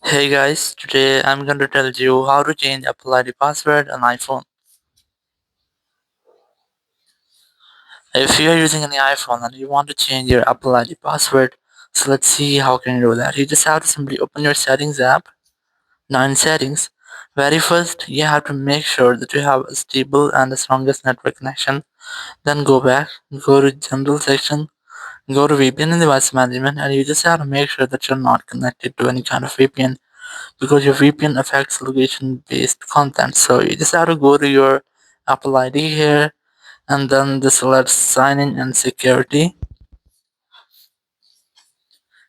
Hey guys, today I'm going to tell you how to change Apple ID password on iPhone. If you are using any iPhone and you want to change your Apple ID password, so let's see how can you do that. You just have to simply open your settings app. Now in settings, very first you have to make sure that you have a stable and the strongest network connection. Then go back, go to general section, go to VPN and device management, and you just have to make sure that you're not connected to any kind of VPN, because your VPN affects location based content. So you just have to go to your Apple ID here and then just select sign in and security,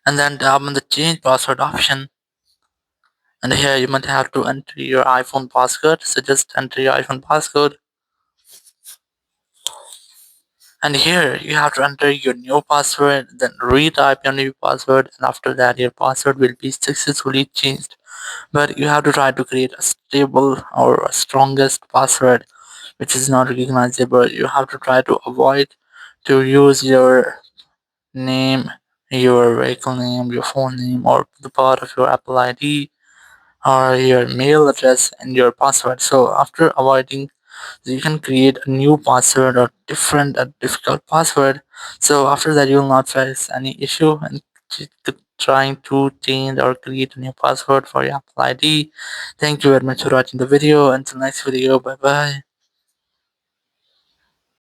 and then tap on the change password option. And here you might have to enter your iPhone passcode. So just enter your iPhone passcode. And here you have to enter your new password, then retype your new password, and after that your password will be successfully changed. But you have to try to create a stable or a strongest password which is not recognizable. You have to try to avoid to use your name, your vehicle name, your phone name, or the part of your Apple ID or your mail address and your password. So after avoiding, you can create a new password or different difficult password. So after that, you will not face any issue and trying to change or create a new password for your Apple ID. Thank you very much for watching the video. Until next video, bye bye.